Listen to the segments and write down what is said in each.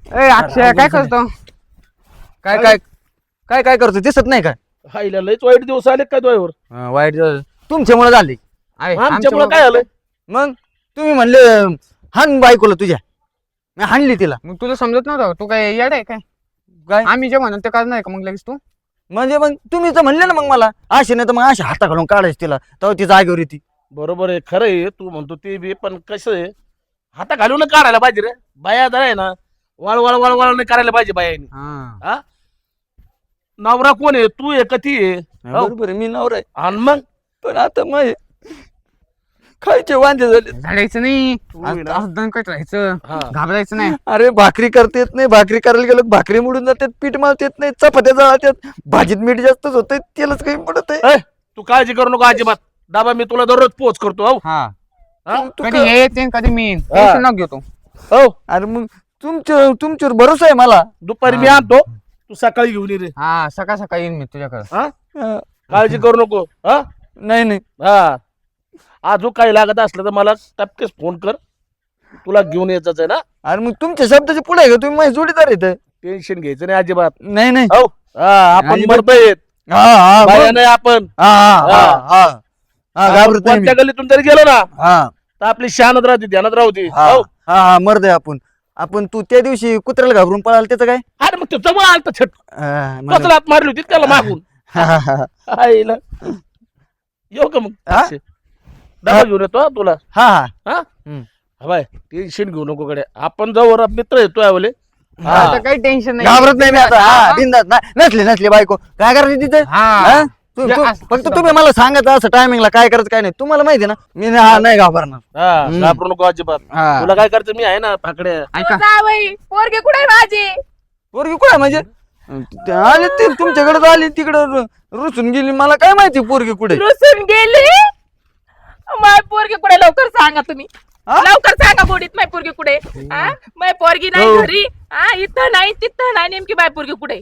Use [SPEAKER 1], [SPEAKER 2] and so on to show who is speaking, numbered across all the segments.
[SPEAKER 1] ए अक्षय काय करतो?
[SPEAKER 2] काय काय काय काय करतो दिसत नाही काय?
[SPEAKER 3] हायला लयच वाईट दिवस आले काय तुझ्यावर?
[SPEAKER 2] वाईट तुमच्यामुळे झाले.
[SPEAKER 3] आमच्यामुळे काय आलं?
[SPEAKER 2] मग तुम्ही म्हणले हाण बायकोला तुझ्या, मी हाणली तिला.
[SPEAKER 1] मग तुला समजत नव्हतं तू काय येड आहे काय?
[SPEAKER 2] काय
[SPEAKER 1] आम्ही जे म्हणतो ते करणार का मग लगेच तू?
[SPEAKER 2] म्हणजे मग तुम्ही तर म्हणले ना मग मला अशी नाही तर मग अशी हाता घालून काढायची तिला, तेव्हा ती जागेवर येते.
[SPEAKER 3] बरोबर आहे, खरं आहे तू म्हणतो ते बी, पण कसं आहे हाता घालून काढायला पाहिजे रे. बाया जर आहे ना वळवळ वळवळ नाही करायला पाहिजे बायानी. हा नवरा कोण आहे? तू आहे का ती आहे? हो.
[SPEAKER 2] बरोबर आहे, मी नवरा आहे.
[SPEAKER 3] आणि मग
[SPEAKER 2] पण आता मग खायचे वांदे झाले.
[SPEAKER 1] झाडायचं नाही,
[SPEAKER 3] तू आहे ना.
[SPEAKER 1] असं दणकत राहायचं,
[SPEAKER 3] हा.
[SPEAKER 1] घाबरायचं नाही.
[SPEAKER 2] अरे भाकरी करता येत नाही, भाकरी करायला गेलो भाकरी मोडून जातात, पीठ मारता येत नाही, चपात्या जळतात, भाजीत मीठ जास्तच होतंय, तेलच काही पडत आहे.
[SPEAKER 3] ए, तू काळजी करू नको अजिबात. डाबा मी तुला दररोज पोच करतो. हो
[SPEAKER 1] हा
[SPEAKER 3] हा?
[SPEAKER 1] कधी हे येते कधी मी येईन. टेन्शन नको घेतो.
[SPEAKER 3] हो
[SPEAKER 2] अरे मग तुमच्यावर भरोसा आहे मला.
[SPEAKER 3] दुपारी मी आणतो, तू सकाळी घेऊन ये रे.
[SPEAKER 1] हा सकाळ सकाळी येईन मी तुझ्याकडे.
[SPEAKER 3] हा
[SPEAKER 2] अं,
[SPEAKER 3] काळजी करू नको. हा
[SPEAKER 2] नाही नाही
[SPEAKER 3] हा अजून काही लागत असलं तर मला टपकेच फोन कर, तुला घेऊन यायचंच आहे ना.
[SPEAKER 2] अरे मग तुमच्या शब्दाच्या पुढे आहे का तुम्ही? माझे जोडीदार येत.
[SPEAKER 3] टेन्शन घ्यायचं नाही अजिबात.
[SPEAKER 2] नाही नाही.
[SPEAKER 3] हो हा आपण
[SPEAKER 2] अजिबात.
[SPEAKER 3] मरतोय
[SPEAKER 2] हा हा
[SPEAKER 3] बाया
[SPEAKER 2] मग.
[SPEAKER 3] नाही आपण.
[SPEAKER 2] हा हा हा हा हा
[SPEAKER 3] आपण
[SPEAKER 2] घाबरत नाही मी.
[SPEAKER 3] कोणत्या गल्लीतून जरी गेलो ना
[SPEAKER 2] हा
[SPEAKER 3] तर आपली शानत राहते, ध्यानात राहते.
[SPEAKER 2] हा
[SPEAKER 3] हो
[SPEAKER 2] हा मर्द आहे आपण. आपण तू त्या दिवशी कुत्र्याला घाबरून पळाला त्याचं काय?
[SPEAKER 3] अरे मग ते जवळ आलत छट
[SPEAKER 2] मला-
[SPEAKER 3] कसला हात मारली होती त्याला मागून.
[SPEAKER 2] हा, हा, हा.
[SPEAKER 3] आईला येऊ का मग?
[SPEAKER 2] हा?
[SPEAKER 3] डबा घेऊन येतो हा तुला.
[SPEAKER 2] हा हा
[SPEAKER 3] हा
[SPEAKER 2] हम्म.
[SPEAKER 3] बाय टेन्शन घेऊ नको कडे, आपण जवळ मित्र येतो आवले.
[SPEAKER 1] आता काही टेन्शन नाही.
[SPEAKER 2] घाबरत नाही मी आता. हा बिंदास नसली बायको काय करायची तिथे?
[SPEAKER 1] हा.
[SPEAKER 2] हा?
[SPEAKER 1] या, असं-
[SPEAKER 2] फक्त तुम्ही मला सांगायचं असं टायमिंगला काय करायचं काय नाही, तुम्हाला माहिती आहे ना. मी नाही घाबरणार.
[SPEAKER 3] हा घाबरू नको अजिबात.
[SPEAKER 2] हा.
[SPEAKER 3] तुला काय करायचं मी आहे ना फाकड्या.
[SPEAKER 1] ऐका
[SPEAKER 4] जावई पोरगी कुठे माझी?
[SPEAKER 2] पोरगी कुठे म्हणजे? ते आले ते तुमच्याकडे आली, तिकडं रुसून गेली. मला काय माहिती पोरगी कुठे?
[SPEAKER 4] रुसून गेली. माय पोरगी कुठे? लवकर सांगा तुम्ही.
[SPEAKER 2] हा?
[SPEAKER 4] लवकर सांगा बोडीत माय पोरगी कुठे? हा? माय पोरगी नाही
[SPEAKER 2] हो.
[SPEAKER 4] घरी. हा इथं नाही तिथं नाही, नेमकी माय पोरगी कुठे?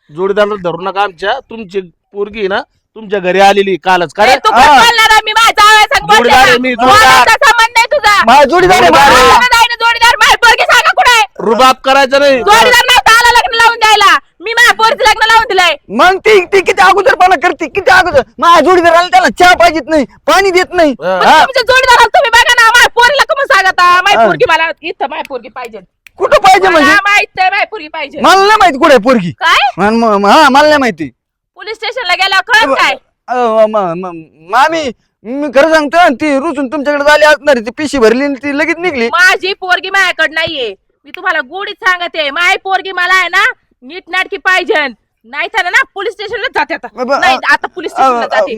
[SPEAKER 3] जोडीदार धरू नका आमच्या. तुमची पोरगी आहे ना तुमच्या घरी आलेली कालच. काय
[SPEAKER 4] ए, तू कोण बोलणार आहे? मी माझ्या जावयासंग बोलते
[SPEAKER 3] जोडीदार आहे
[SPEAKER 4] ना.
[SPEAKER 3] मी, जोडीदार.
[SPEAKER 4] बोलायचा संबंध नाही तुझा.
[SPEAKER 2] माझा जोडीदार आहे,
[SPEAKER 3] जोडीदार
[SPEAKER 2] माझा.
[SPEAKER 3] आहे.
[SPEAKER 4] माझा नाही ना जोडीदार. माय पोरगी सांगा कुठे?
[SPEAKER 3] रुबाब करायचं नाही.
[SPEAKER 4] जोडीदार नव्हता आला लग्न लावून द्यायला. मी माझ्या पोरीचं लग्न लावून दिलंय.
[SPEAKER 2] मग ती ती किती अगोदरपणा करते, किती अगोदर. माझ्या जोडीदार आला त्याला चहा पाहिजेत नाही, पाणी देत नाही.
[SPEAKER 3] हा.
[SPEAKER 4] पण तुमच्या जोडीदाराला तुम्ही बघा ना, माझ्या पोरीला कमी सांगता. माय
[SPEAKER 2] हा.
[SPEAKER 4] पोरगी मला इथं माय पोरगी पाहिजे.
[SPEAKER 2] कुठं पाहिजे म्हणजे?
[SPEAKER 4] मला माहित आहे माय पोरगी पाहिजे.
[SPEAKER 2] मला नाही माहिती कुठे आहे पोरगी.
[SPEAKER 4] काय?
[SPEAKER 2] हा मला नाही माहिती.
[SPEAKER 4] पोलीस स्टेशनला गेल्यावर कळत काय?
[SPEAKER 2] मामी मी खरं सांगतो ना, ती रुसून तुमच्याकडे झाली असणार, ती पिशी भरली आणि ती लगेच निघली.
[SPEAKER 4] माझी पोरगी माझ्याकडे नाहीये. मी तुम्हाला गोडीत सांगते, माय पोरगी मला आहे ना नीट नाटकी पाहिजे. नाही तर ना पोलीस स्टेशनला जाते आता. नाही आता पोलीस स्टेशनला जाते.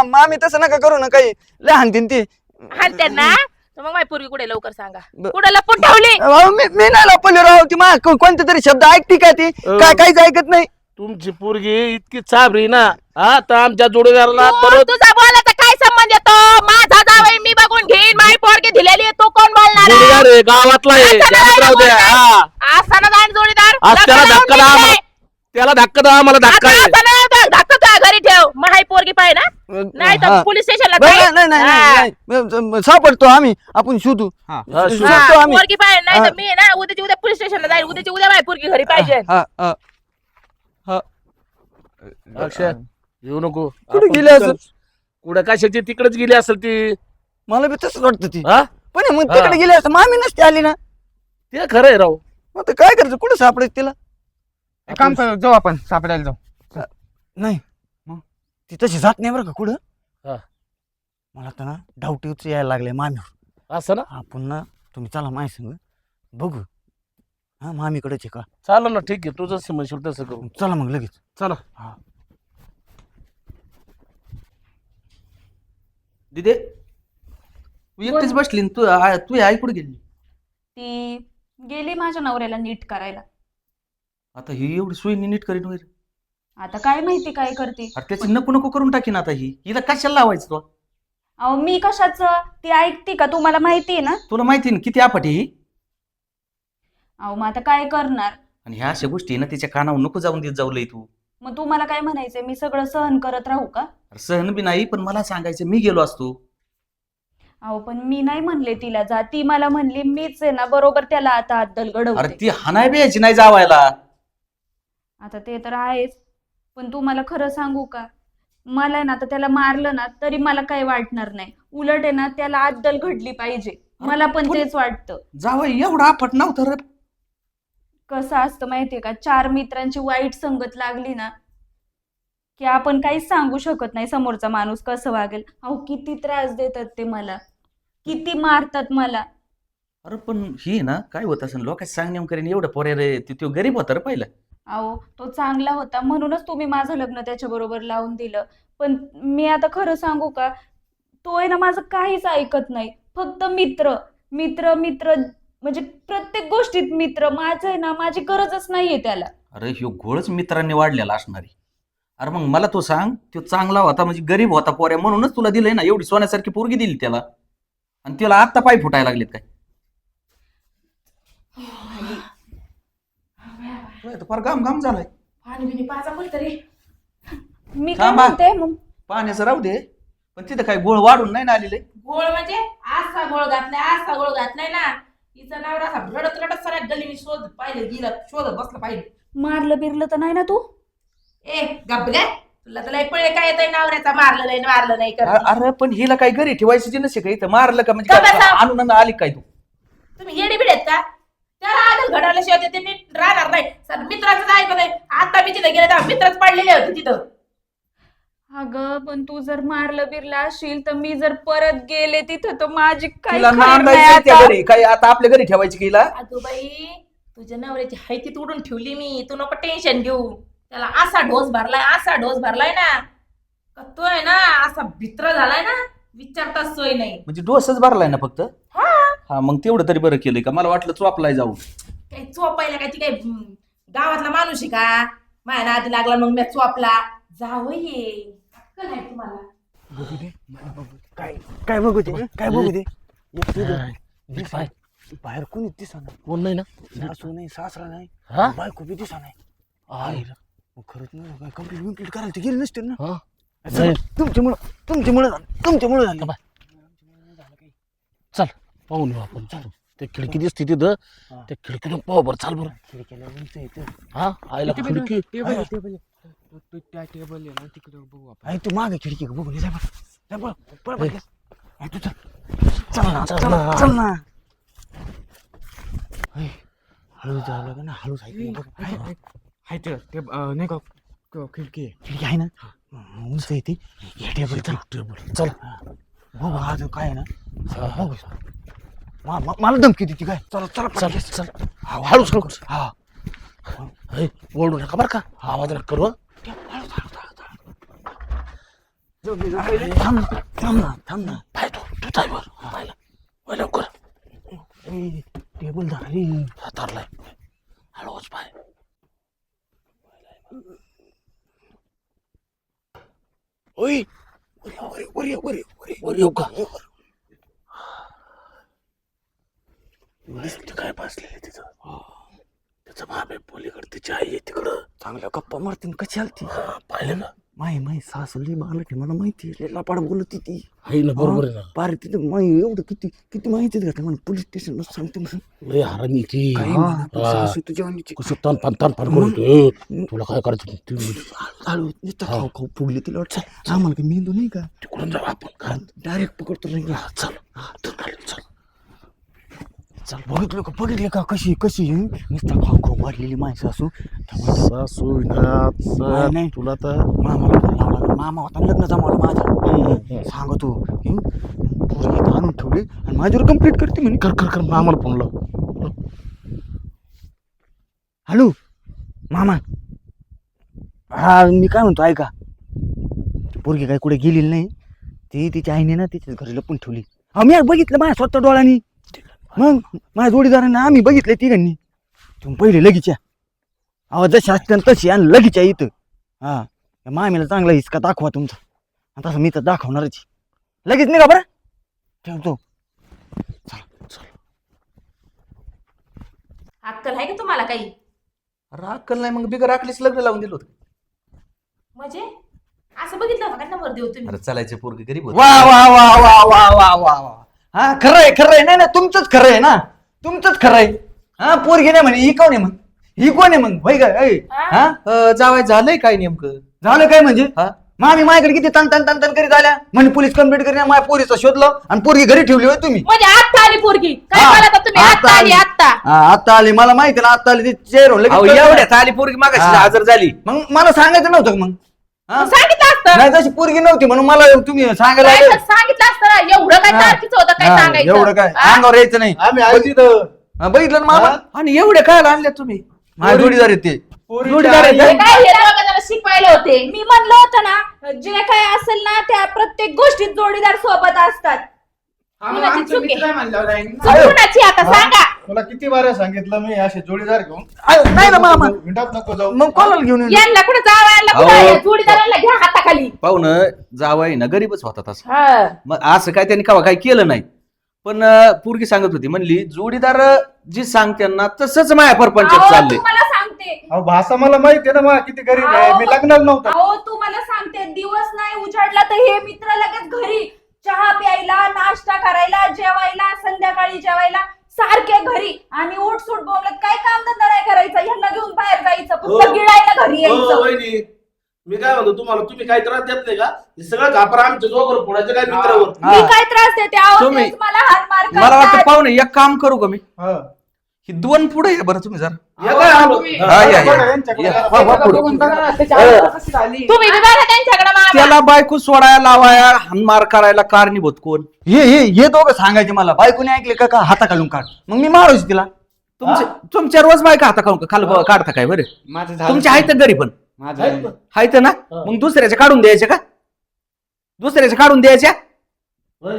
[SPEAKER 2] मामी तसं नका करू ना, काही लय हाणतीन ती.
[SPEAKER 4] आणि त्यांना तर मग माय पोरगी कुठे? लवकर सांगा. कुठे लपून ठेवली?
[SPEAKER 2] मी नाही लपवली राव. ती कोणते तरी शब्द ऐकते का ती? काय काहीच ऐकत नाही.
[SPEAKER 3] तुमची पोरगी इतकी चाबरी ना. हा तर आमच्या जोडीदाराला
[SPEAKER 4] तू-
[SPEAKER 3] परत
[SPEAKER 4] तुझा बोलायचा काय संबंध येतो? माझा जावई मी बघून घेईन. माय पोरगी दिलेली आहे, तो कोण बोलणार?
[SPEAKER 3] जोडीदार आहे गावातला आहे,
[SPEAKER 4] असं
[SPEAKER 3] ध्यानात
[SPEAKER 4] नाही
[SPEAKER 3] राहू द्या.
[SPEAKER 4] बोलणार.
[SPEAKER 3] हा
[SPEAKER 4] असताना जाण जोडीदार.
[SPEAKER 3] आज त्याला
[SPEAKER 4] लग्न
[SPEAKER 3] धक्का
[SPEAKER 4] लावून
[SPEAKER 3] द्या
[SPEAKER 4] दिलंय.
[SPEAKER 3] आम्हाला. त्याला धक्का द्या आम्हाला धक्का आहे.
[SPEAKER 4] आता नाही होत. धक्का तुझ्या घरी ठेव. मग हाय पोरगी पाहिजे ना. नाही तर
[SPEAKER 2] हा.
[SPEAKER 4] पोलीस स्टेशनला
[SPEAKER 2] नाही
[SPEAKER 4] जाईल.
[SPEAKER 2] नाही, नाही,
[SPEAKER 4] हा.
[SPEAKER 2] नाही. सापडतो आम्ही, आपण शोधू.
[SPEAKER 1] हा.
[SPEAKER 3] हा,
[SPEAKER 2] शोधतो
[SPEAKER 4] हा,
[SPEAKER 2] आम्ही.
[SPEAKER 4] पोरगी पाहिजे. नाही
[SPEAKER 2] हा.
[SPEAKER 4] तर मी ना उद्याची उद्या पोलीस स्टेशनला जाईल. उद्याची उद्या माझी पोरगी घरी पाहिजे.
[SPEAKER 2] हा, हा. हा.
[SPEAKER 3] अक्षय येऊ नको.
[SPEAKER 2] कुठे
[SPEAKER 3] आपण
[SPEAKER 2] गेली असेल?
[SPEAKER 3] कुठं कशाची तिकडेच गेली असेल ती.
[SPEAKER 2] मला बी तसंच वाटतं ती.
[SPEAKER 3] हा
[SPEAKER 2] पण मग
[SPEAKER 3] हा.
[SPEAKER 2] तिकडे गेली असं मामी नसते आली ना.
[SPEAKER 3] ते खरं आहे राव.
[SPEAKER 2] मग आता काय करायचं? कुठं सापडायचं तिला?
[SPEAKER 1] एक काम कर, जाऊ आपण सापडायला जाऊ.
[SPEAKER 2] नाही मग ती तशी जात नाही बरं का कुठं.
[SPEAKER 3] हा.
[SPEAKER 2] मला तर ना डाऊट यायला लागले मामीवर.
[SPEAKER 3] असं ना.
[SPEAKER 2] आपण ना तुम्ही चला माही संग बघू. हा मामीकडेच आहे का?
[SPEAKER 3] चालेल ना, ठीक आहे. तू जसं म्हणशील तसं करू.
[SPEAKER 2] चला मग लगेच.
[SPEAKER 3] चला.
[SPEAKER 2] हा.
[SPEAKER 5] दिदे तू एकटीच बसली न तू तू आई कुठे गेली?
[SPEAKER 6] ती गेली माझ्या नवऱ्याला नीट करायला.
[SPEAKER 5] आता ही एवढी सोयी नीट करीन वैर.
[SPEAKER 6] आता काय माहिती काय करते.
[SPEAKER 5] अरे त्याची नको नको करून टाकीन आता ही. हिला कशाला लावायचं तो?
[SPEAKER 6] अहो मी कशाच? ती ऐकते का? तुम्हाला माहिती आहे ना.
[SPEAKER 5] तुला माहिती ना किती आपट आहे ही.
[SPEAKER 6] अहो मग आता काय करणार?
[SPEAKER 5] आणि ह्या अशा गोष्टी आहे ना तिच्या कानावर नको जाऊन देत जाऊ लय तू.
[SPEAKER 6] मग तुम्हाला काय म्हणायचंय? मी सगळं सहन करत राहू का?
[SPEAKER 5] अरे सहन बी नाही, पण मला सांगायचं मी गेलो असतो.
[SPEAKER 6] अहो पण मी नाही म्हणले तिला जा, ती मला म्हणली मीच आहे ना बरोबर त्याला आता अद्दल
[SPEAKER 5] अरे
[SPEAKER 6] घडवते.
[SPEAKER 5] ती हाणाय बियाची नाही जावायला.
[SPEAKER 6] आता ते तर आहेच, पण तू मला खरं सांगू का, मला आहे ना आता त्याला मारलं ना तरी मला काही वाटणार नाही, उलट आहे ना त्याला अद्दल घडली पाहिजे, मला पण तेच वाटतं.
[SPEAKER 5] जावई एवढा आपट नव्हतं रे.
[SPEAKER 6] कसं असतं माहितीये का, 4 मित्रांची वाईट संगत लागली ना की आपण काहीच सांगू शकत नाही समोरचा माणूस कसं वागेल. अहो किती त्रास देतात ते मला, किती मारतात मला.
[SPEAKER 5] अरे पण ही ना काय होत असेल लोकांचं सांगण्याम करेन एवढं पोरे रे, तो गरीब होता रे पहिला.
[SPEAKER 6] अहो तो चांगला होता म्हणूनच तुम्ही माझं लग्न त्याच्या बरोबर लावून दिलं, पण मी आता खरं सांगू का, तो आहे ना माझं काहीच ऐकत नाही, फक्त मित्र मित्र मित्र, म्हणजे प्रत्येक गोष्टीत मित्र. माझं आहे ना माझी गरजच नाहीये त्याला.
[SPEAKER 5] अरे ह्यो घोळच मित्रांनी वाढलेला असणारी. अरे मग मला तो सांग, तो चांगला होता म्हणजे गरीब होता पोऱ्या म्हणूनच तुला दिलंय ना, एवढी सोन्यासारखी पोरगी दिली त्याला, आणि त्याला आत्ता पाय फुटायला लागलेत काय? फार घाम घाम झालाय.
[SPEAKER 4] पाणी बिणी पाजा तरी.
[SPEAKER 6] मी काय
[SPEAKER 5] थांबा.
[SPEAKER 6] म्हणते मग,
[SPEAKER 5] पाण्याचं राहू दे, पण तिथं काय गोळ वाढून नाही ना आलेले.
[SPEAKER 4] गोळ म्हणजे असा गोळ घातलाय ना, तिचा नवरा असा रडत रडत सगळ्या गलीने शोधत बसलं पाहिजे.
[SPEAKER 6] मारलं बिरलं तर नाही ना तू?
[SPEAKER 4] ए गप्प काय, तुला तर लय पळे काय येतोय नवऱ्याचा मारलं नाही करत.
[SPEAKER 5] अरे पण हिला काय घरी ठेवायची जी नसे का, इथं मारलं का म्हणजे
[SPEAKER 4] का
[SPEAKER 5] काय
[SPEAKER 4] बसा?
[SPEAKER 5] आणून आली काय तू?
[SPEAKER 4] तुम्ही येडी बिडेत का? त्याला आदल घडवल्याशिवाय ते नीट राहणार नाही. मित्राचं ऐकत नाही. आता मी तिथे गेले तर मित्रच पडलेले होते तिथं.
[SPEAKER 6] अगं पण तू जर मारलं बिरलं असशील तर मी जर परत गेले तिथं तर माझी काही
[SPEAKER 5] तिला
[SPEAKER 6] खैर नाही
[SPEAKER 5] नांदायचं त्या
[SPEAKER 6] आता.
[SPEAKER 5] घरी, काय आता आपल्या घरी ठेवायची की हिला?
[SPEAKER 4] अगं बाई, तुझ्या नवऱ्याची हायती तोडून ठेवली मी, तू नको टेन्शन घेऊ. त्याला असा डोस भरलाय ना का तो आहे ना असा भित्र झालाय ना, विचारताच सोय नाही.
[SPEAKER 5] म्हणजे डोसच भरलाय ना फक्त?
[SPEAKER 4] हा
[SPEAKER 5] हा मग तेवढं तरी बरं केलंय का? मला वाटलं चोपलाय जाऊ.
[SPEAKER 4] काही चोपायला काय ती काय गावातला माणूस आहे का? माझ्या नादी लागला मग मी चोपला. जावं ये अक्कल आहे तुम्हाला?
[SPEAKER 2] बघू दे मला बघू दे. काय बघू दे, काय बघू दे. बाहेर कोणी दिसा नाही,
[SPEAKER 3] कोण नाही ना?
[SPEAKER 2] सासू नाही सासरा नाही,
[SPEAKER 3] हा?
[SPEAKER 2] बायको बी दिसा नाही.
[SPEAKER 3] आई
[SPEAKER 2] मग खरंच नाही कंप्लीट करायला ते गेले नसतील ना.
[SPEAKER 3] हा?
[SPEAKER 2] तुमच्यामुळे झालं.
[SPEAKER 3] चल पाहून येऊ आपण. चल ते खिडकी दिसते तिथं, त्या खिडकीतून पाहू बरं. चाल बरं.
[SPEAKER 2] खिडकीला उंच येतं.
[SPEAKER 3] हा आईला खिडकी.
[SPEAKER 1] टेबल त्या टेबल आहे ना तिकडे बघू आपण.
[SPEAKER 2] तू मागे खिडकी बघून ये, जा बरं. जा बरं. पळ बरं. तू चल ना, चल ना. हळू झालं का ना, हळू जायचं.
[SPEAKER 1] हाय ते नाही का खिडकी आहे.
[SPEAKER 2] खिडकी आहे ना, उंच येते. या टेबल
[SPEAKER 3] चल
[SPEAKER 2] बघू आज काय आहे ना. बघू. मला धमकी देते काय? चला चला
[SPEAKER 3] चल चल हळू हळू.
[SPEAKER 2] हा
[SPEAKER 3] ओरडू नका बरं का, आवाज नका करू.
[SPEAKER 2] थांब ना.
[SPEAKER 3] पाय तू जाय वर पाहिलं. वय लवकर.
[SPEAKER 2] टेबल धरली.
[SPEAKER 3] हातारलाय. हळूच पाय. ओय वर येऊ का? दिसते काय बसलेले तिथं. त्याचा बाप आहे पलीकडे, तिची आई आहे तिकडं.
[SPEAKER 2] चांगल्या गप्पा मारतीन कशी आलती.
[SPEAKER 3] पाहिलं ना?
[SPEAKER 2] माही सासली मला मला माहिती आहे, लापाड बोलत ती.
[SPEAKER 3] आहे ना, बरोबर आहे ना.
[SPEAKER 2] पार तिथं माही एवढं किती माहिती का मला पोलीस स्टेशनला सांगते ना.
[SPEAKER 3] लय हरामी ती.
[SPEAKER 2] काही म्हणा, पण सासू तुझ्या वाणीची.
[SPEAKER 3] कसं तान करू. तुला काय करायचं?
[SPEAKER 2] हळू नुसतं खाऊ फुगली तिला वाटतं आम्हाला काही मेंदू नाही का?
[SPEAKER 3] तिकडून जाऊ आपण.
[SPEAKER 2] डायरेक्ट पकडतो नाही का?
[SPEAKER 3] चल चल.
[SPEAKER 2] चल बघितले का कशी नुसतं खाऊ वाढलेली माणसं असू. नाही.
[SPEAKER 3] तुला तर
[SPEAKER 2] मामाला फोन लावला, मामा होता लग्न जमावलं माझं. सांगतो पोरगी इथं आणून ठेवली आणि माझ्यावर कंप्लीट करते म्हणे.
[SPEAKER 3] कर मामाला फोन लाव.
[SPEAKER 2] हॅलो मामा, हा मी काय म्हणतो ऐका, पोरगी काय कुठे गेलेली नाही, ती तिच्या आईने ना तिच्याच घरी लपून ठेवली. हा मी बघितलं माझ्या स्वतः डोळ्यांनी. मग माझ्या जोडीदारांना आम्ही बघितले तिघांनी. तुम्ही पहिले लगेच या. अहो जशी असते तशी आणि लगेच या इथं. हा मामीला चांगला हिसका दाखवा तुमचा, आणि तसं मी तर दाखवणारच. लगेच नाही का बरं? ठेवतो.
[SPEAKER 4] अक्कल आहे का तुम्हाला काही?
[SPEAKER 5] अरे अक्कल नाही मग बिगर अकलीच लग्न लावून दिलं होतं.
[SPEAKER 4] म्हणजे असं बघितलं होतं का नंबर देऊ तुम्ही?
[SPEAKER 5] अरे चालायचे पोरगी गरीब होती.
[SPEAKER 2] वा वा वा वा वा वा वा वा. हा खरं आहे नाही नाही तुमचंच खरं आहे ना तुमचंच खरं आहे. हा पोरगी नाही म्हणे ही कोण आहे मग ही कोण आहे मग होय का हा
[SPEAKER 5] जावाय झालंय काय नेमकं?
[SPEAKER 2] झालं काय म्हणजे
[SPEAKER 5] हा?
[SPEAKER 2] मामी माझ्याकडे किती तन करीत आल्या म्हणजे पोलीस कंप्लेंट करीत माझ्या पोरीचा शोधलं आणि पोरगी घरी ठेवली होय तुम्ही.
[SPEAKER 4] म्हणजे आत्ता आली पोरगी काय
[SPEAKER 2] हा,
[SPEAKER 4] बोलता तुम्ही? आत्ता आली आत्ता.
[SPEAKER 2] आता आली मला माहिती ना आता आली ती चेहरा
[SPEAKER 5] अहो, एवढ्यात आली पोरगी मागाशी
[SPEAKER 2] हा.
[SPEAKER 5] हजर झाली.
[SPEAKER 2] मग मला सांगायचं नव्हतं का मग हा?
[SPEAKER 4] सांगितलं असतं.
[SPEAKER 2] नाही तशी पोरगी नव्हती म्हणून मला तुम्ही सांगायला
[SPEAKER 4] काय
[SPEAKER 2] लागले.
[SPEAKER 4] तर सांगितलं असतं ना. एवढं काय
[SPEAKER 2] हा.
[SPEAKER 4] तारखीचं होतं काय
[SPEAKER 2] हा,
[SPEAKER 4] सांगायचं?
[SPEAKER 2] एवढं काय
[SPEAKER 4] हा?
[SPEAKER 2] अंगावर यायचं नाही
[SPEAKER 7] आम्ही आहे तिथं.
[SPEAKER 2] बघितलं ना मामा
[SPEAKER 5] आणि एवढे काय आणले तुम्ही?
[SPEAKER 2] माझे जोडीदार आहेत ते
[SPEAKER 7] पोरीची
[SPEAKER 5] जोडीदार आहे
[SPEAKER 7] आई-
[SPEAKER 5] का?
[SPEAKER 4] हे काय हे दोघं जण शिकवायला होते.
[SPEAKER 6] मी म्हणलं होतं ना जे काय असेल ना त्या प्रत्येक गोष्टीत जोडीदार सोबत असतात.
[SPEAKER 4] कुणाची चूक आहे?
[SPEAKER 1] मित्र म्हणल्यावर आहे.
[SPEAKER 4] चूक कुणाची आता सांगा.
[SPEAKER 7] तुला किती बारा सांगितलं मी असे जोडीदार घेऊन
[SPEAKER 2] नाही ना मामा
[SPEAKER 7] हिंडात नको जाऊ.
[SPEAKER 2] मग कोणाला घेऊन येऊ?
[SPEAKER 4] यांना कुठं जावायला
[SPEAKER 5] अहो.
[SPEAKER 4] कुठं या जोडीदाराला घ्या हाताखाली.
[SPEAKER 5] पाहुणं जावाय ना गरीबच होता तसं.
[SPEAKER 4] हा.
[SPEAKER 5] मग असं काय त्यांनी कवा काय केलं नाही. पण पोरगी सांगत होती म्हणली जोडीदार जी सांगते ना तसंच माया परपंचात
[SPEAKER 6] अहो,
[SPEAKER 5] चालले.
[SPEAKER 6] तुम्हाला सांगते
[SPEAKER 7] अहो भाषा मला माहिती आहे ना मला किती गरीब आहे मी लग्नाला नव्हतं.
[SPEAKER 6] अहो तुम्हाला सांगते दिवस नाही उजाडला तर हे मित्र लगेच घरी चहा प्यायला नाश्ता करायला जेवायला संध्याकाळी जेवायला सारखे घरी आणि उठसूट बोलत काय काम धंदा नाही करायचा ह्यांना घेऊन बाहेर जायचं
[SPEAKER 3] हो.
[SPEAKER 6] फक्त गिळायला घरी
[SPEAKER 3] हो,
[SPEAKER 6] यायचं.
[SPEAKER 3] वहिनी मी काय म्हणतो तुम्हाला तुम्ही काही त्रास देत नाही का? हे सगळं घापर आमच्या जोबर फोडायचं काय मित्रावर.
[SPEAKER 2] हा.
[SPEAKER 6] मी काय त्रास देते अहो
[SPEAKER 5] तुम्ही-
[SPEAKER 6] तेच मला हात मार
[SPEAKER 5] मला वाटतं
[SPEAKER 6] करतात.
[SPEAKER 5] पाहुणे एक काम करू का मी
[SPEAKER 7] हा.
[SPEAKER 5] ही 2 पुढे या बरं तुम्ही जरा.
[SPEAKER 3] हे काय आलो?
[SPEAKER 1] तुम्ही-
[SPEAKER 5] हा, या,
[SPEAKER 7] बघा
[SPEAKER 5] या.
[SPEAKER 7] यांच्याकडे
[SPEAKER 5] या.
[SPEAKER 7] जरा
[SPEAKER 5] वा, वा, पुढं.
[SPEAKER 1] बघून बघा ना, त्याची अवस्था कशी झाली.
[SPEAKER 4] तुम्ही बी बघा त्यांच्याकडे मामा.
[SPEAKER 5] त्याला बायको सोडायला लावाया हानमार करायला कारणीभूत कोण?
[SPEAKER 2] हे दोघं सांगायचे मला बायकोने ऐकले का हाता घालून काढ मग मी मारायची तिला
[SPEAKER 5] तुमच्या रोज बायका हाता खाल काढता काय बरं?
[SPEAKER 1] माझं झालं.
[SPEAKER 5] तुमच्या आहेत घरी पण
[SPEAKER 1] माझं
[SPEAKER 3] आहेत
[SPEAKER 1] झालं.
[SPEAKER 3] ना?
[SPEAKER 5] आहेत ना?
[SPEAKER 3] हा.
[SPEAKER 5] मग दुसऱ्याच्या काढून द्यायच्या का? दुसऱ्याच्या काढून द्यायच्या?
[SPEAKER 3] होय.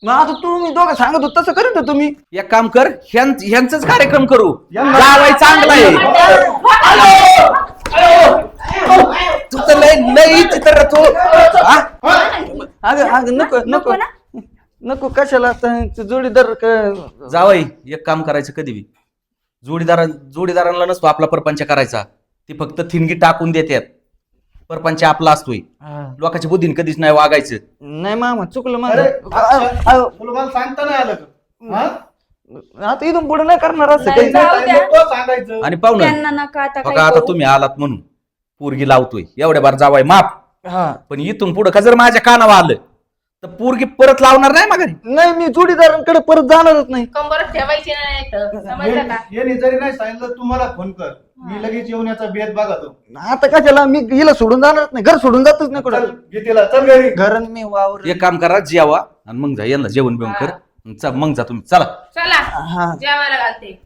[SPEAKER 2] मग आता तुम्ही दोघं सांगत होत तसं करत होतो तुम्ही
[SPEAKER 5] एक काम कर ह्यांचाच कार्यक्रम करू.
[SPEAKER 7] यांना-
[SPEAKER 5] जावाई चांगला आहे. तू तर लय चित्र तू हा?
[SPEAKER 2] अगं नको नको
[SPEAKER 6] ना?
[SPEAKER 2] नको कशाला आता ते जोडीदार
[SPEAKER 5] जावाई एक काम करायचं कधी बी जोडीदारांना नसतो आपला परपंच करायचा. ती फक्त थिनगी टाकून देतात. परपंच आपला असतोय. लोकांच्या बुद्धीने कधीच नाही वागायचं.
[SPEAKER 2] नाही मामा चुकलं
[SPEAKER 7] अरे,
[SPEAKER 2] माझं
[SPEAKER 7] तुला मला सांगता नाही आलं का? हा?
[SPEAKER 2] आता इथून पुढे नाही करणार असं
[SPEAKER 6] नाही,
[SPEAKER 2] काही
[SPEAKER 6] जाऊ द्या.
[SPEAKER 7] नको सांगायचं.
[SPEAKER 5] आणि पाहुणं
[SPEAKER 6] त्यांना नका आता
[SPEAKER 5] बघा
[SPEAKER 6] काही
[SPEAKER 5] आता
[SPEAKER 6] करू.
[SPEAKER 5] तुम्ही आलात म्हणून पोरगी लावतोय एवढ्या बार जावाय माप.
[SPEAKER 2] हा
[SPEAKER 5] पण इथून पुढे का जर माझ्या कानावर आलं तर पोरगी परत लावणार नाही माघारी.
[SPEAKER 2] नाही मी जोडीदारांकडे परत जाणारच नाही.
[SPEAKER 4] कंबर ठेवायची नाही तर समजलं का?
[SPEAKER 7] ये जरी नाही सांगितलं तू मला फोन कर मी लगेच येऊन याचा बेत बघतो.
[SPEAKER 2] आता कशाला मी हिला सोडून जाणारच नाही घर सोडून जातच नाही
[SPEAKER 7] चल
[SPEAKER 2] कुठं
[SPEAKER 7] गीतेला चल घरी.
[SPEAKER 2] घर आणि मी वावर
[SPEAKER 5] एक काम करा जेवा आणि मग जा यांना जेवण बिवण कर. मग जा तुम्ही चला.
[SPEAKER 4] चला
[SPEAKER 2] हा
[SPEAKER 4] जेवायला घालते.